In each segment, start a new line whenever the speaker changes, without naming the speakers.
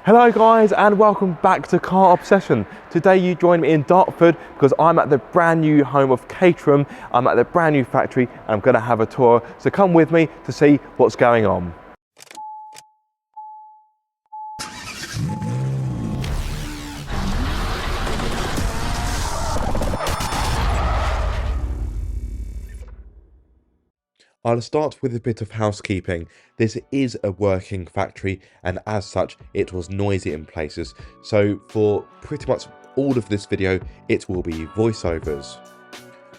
Hello guys and welcome back to Car Obsession. Today you join me in Dartford because I'm at the brand new home of Caterham. I'm at the brand new factory and I'm going to have a tour. So come with me to see what's going on. I'll start with a bit of housekeeping. This is a working factory and as such it was noisy in places, so for pretty much all of this video it will be voiceovers.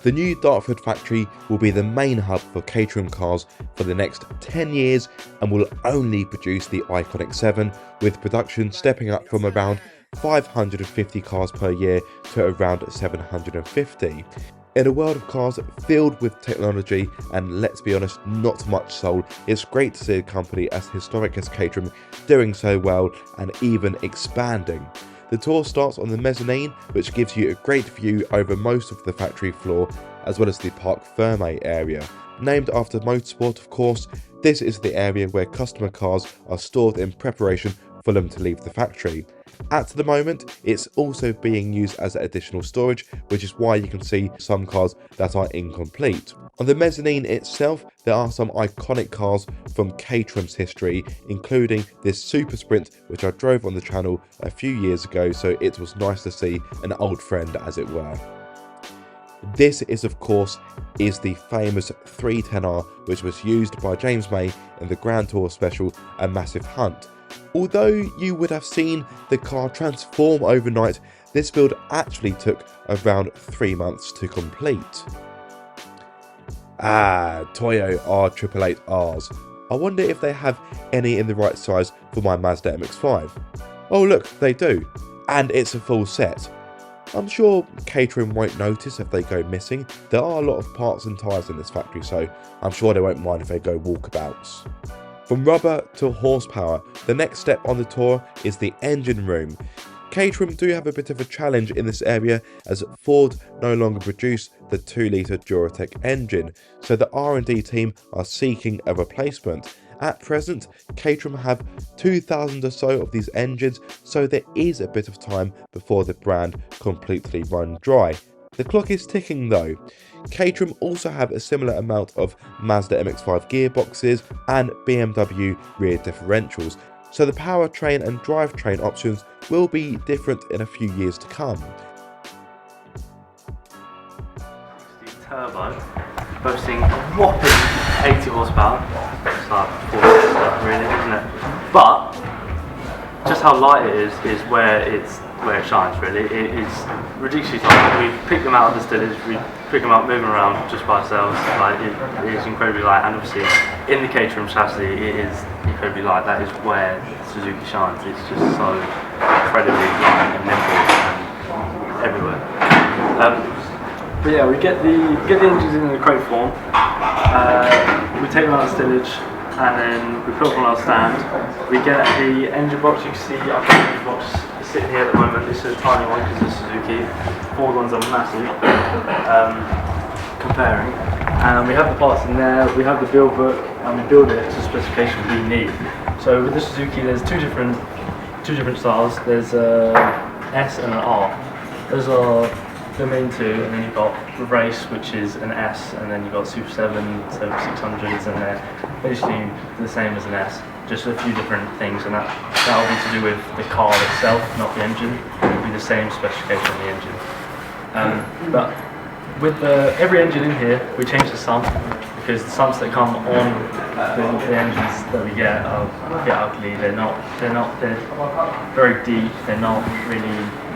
The new Dartford factory will be the main hub for Caterham Cars for the next 10 years and will only produce the iconic 7, with production stepping up from around 550 cars per year to around 750. In a world of cars filled with technology and, let's be honest, not much soul, it's great to see a company as historic as Caterham doing so well and even expanding. The tour starts on the mezzanine, which gives you a great view over most of the factory floor, as well as the Parc Fermé area. Named after motorsport, of course, this is the area where customer cars are stored in preparation for them to leave the factory. At the moment, it's also being used as additional storage, which is why you can see some cars that are incomplete. On the mezzanine itself, there are some iconic cars from Caterham's history, including this Super Sprint, which I drove on the channel a few years ago, so it was nice to see an old friend, as it were. This is, of course, the famous 310R, which was used by James May in the Grand Tour Special, A Massive Hunt. Although you would have seen the car transform overnight, this build actually took around 3 months to complete. Toyo R888Rs. I wonder if they have any in the right size for my Mazda MX-5. Oh look, they do. And it's a full set. I'm sure Caterham won't notice if they go missing. There are a lot of parts and tyres in this factory, so I'm sure they won't mind if they go walkabouts. From rubber to horsepower, the next step on the tour is the engine room. Caterham do have a bit of a challenge in this area as Ford no longer produce the 2-litre Duratec engine, so the R&D team are seeking a replacement. At present, Caterham have 2,000 or so of these engines, so there is a bit of time before the brand completely run dry. The clock is ticking though. Caterham also have a similar amount of Mazda MX-5 gearboxes and BMW rear differentials, so the powertrain and drivetrain options will be different in a few years to come.
The turbo, boasting a whopping 80 horsepower. It's like 40 stuff really, isn't it? But just how light it is where it shines really. It is ridiculously light. We pick them out of the stillage, we pick them up moving around just by ourselves. Like it is incredibly light, and obviously in the Caterham chassis it is incredibly light. That is where Suzuki shines. It's just so incredibly light and nimble and everywhere. But yeah, we get the engines in the crate form. We take them out of the stillage, and then we put them on our stand. We get the engine box. You can see our engine box is sitting here at the moment. This is a tiny one because it's Suzuki. Ford ones are massive. Comparing, and we have the parts in there. We have the build book, and we build it to the specification we need. So with the Suzuki, there's two different styles. There's a S and an R. Those are the main two, and then you've got the Race, which is an S, and then you've got Super 7, so 600s, and they're basically the same as an S, just a few different things, and that'll be to do with the car itself, not the engine. It'll be the same specification on the engine. But with every engine in here, we change the sump, because the sumps that come on the engines that we get are a bit ugly. They're very deep. They're not really.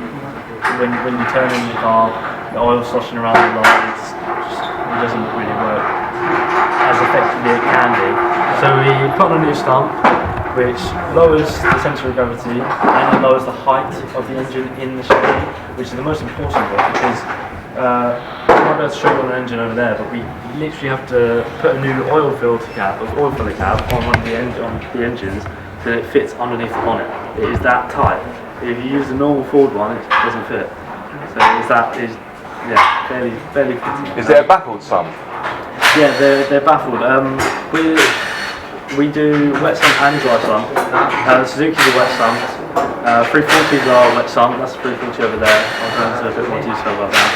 When you turn in the car, the oil sloshing around the lot, it doesn't really work as effectively as it can do. So we put on a new stump, which lowers the centre of gravity and it lowers the height of the engine in the chassis, which is the most important bit, because I might be able to show you on an engine over there, but we literally have to put a new oil filler cap on one of the engines so that it fits underneath the bonnet. It is that tight. If you use the normal Ford one, it doesn't fit. So barely fitting.
Is it a baffled sump?
Yeah, they're baffled. We do wet sump and dry sump. Suzuki's a wet sump. 340s are wet sump. That's 340 over there. I'll go into a bit more detail about that.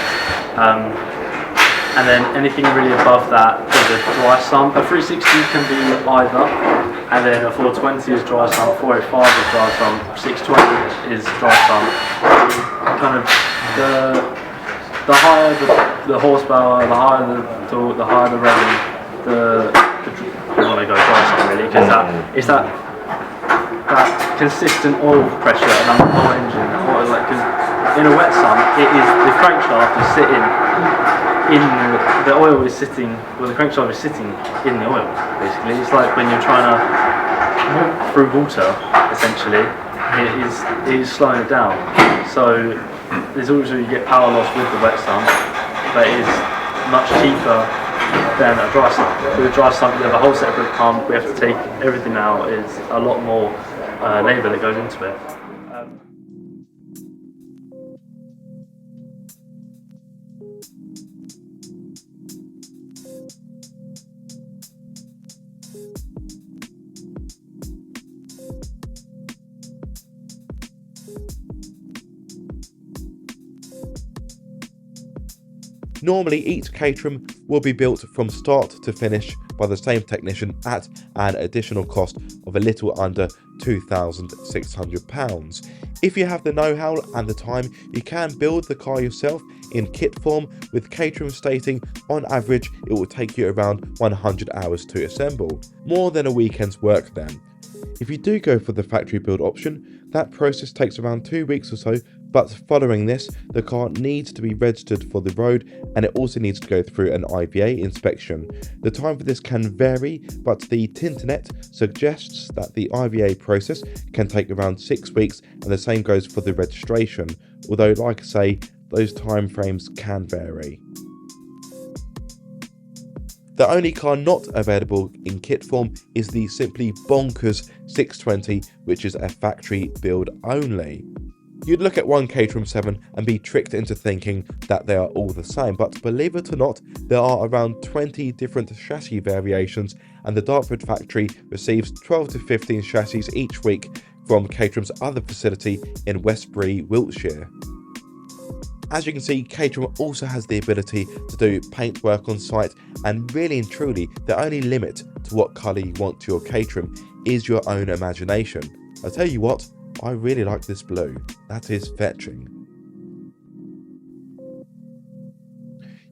And then anything really above that is a dry sump. A 360 can be either, and then a 420 is dry sump, 485 is dry sump, 620 is dry sump. Kind of the higher the horsepower, the higher the torque, the higher the revving, you want to go dry sump really, because it's that consistent oil pressure around the whole engine. Because in a wet sump, it is the crankshaft is sitting in the oil is sitting. Well, the crankshaft is sitting in the oil. Basically, it's like when you're trying to walk through water. Essentially, it is slowing it down. So there's also you get power loss with the wet sump, but it is much cheaper than a dry sump. With a dry sump, you have a whole separate pump. We have to take everything out. It's a lot more labour that goes into it.
Normally, each Caterham will be built from start to finish by the same technician at an additional cost of a little under £2,600. If you have the know-how and the time, you can build the car yourself in kit form, with Caterham stating on average it will take you around 100 hours to assemble. More than a weekend's work then. If you do go for the factory build option, that process takes around 2 weeks or so, but following this, the car needs to be registered for the road, and it also needs to go through an IVA inspection. The time for this can vary, but the Tinternet suggests that the IVA process can take around 6 weeks, and the same goes for the registration, although like I say, those time frames can vary. The only car not available in kit form is the simply bonkers 620, which is a factory build only. You'd look at one Caterham 7 and be tricked into thinking that they are all the same, but believe it or not, there are around 20 different chassis variations, and the Dartford factory receives 12 to 15 chassis each week from Caterham's other facility in Westbury, Wiltshire. As you can see, Caterham also has the ability to do paint work on site, and really and truly, the only limit to what colour you want to your Caterham is your own imagination. I'll tell you what, I really like this blue. That is fetching.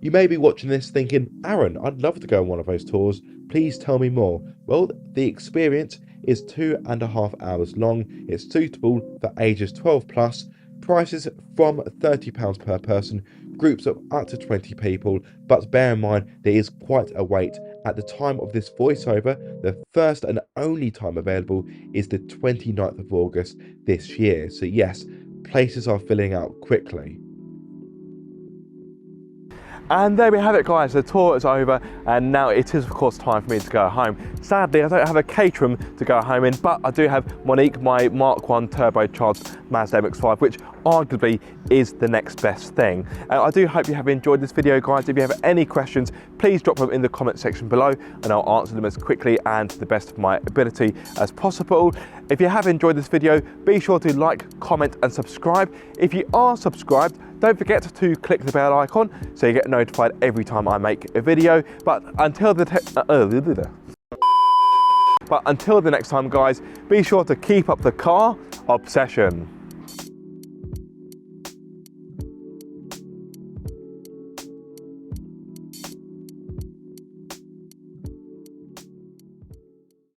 You may be watching this thinking, Aaron, I'd love to go on one of those tours. Please tell me more. Well, the experience is 2.5 hours long. It's suitable for ages 12 plus. Prices from £30 per person, groups of up to 20 people, but bear in mind there is quite a wait. At the time of this voiceover, the first and only time available is the 29th of August this year, so yes, places are filling out quickly.
And there we have it, guys, the tour is over, and now it is of course time for me to go home. Sadly, I don't have a Caterham to go home in, but I do have Monique, my Mark 1 turbocharged Mazda MX-5, which arguably is the next best thing. I do hope you have enjoyed this video, guys. If you have any questions, please drop them in the comment section below, and I'll answer them as quickly and to the best of my ability as possible. If you have enjoyed this video, be sure to like, comment and subscribe. If you are subscribed, don't forget to click the bell icon so you get notified every time I make a video. But until the next time, guys, be sure to keep up the car obsession.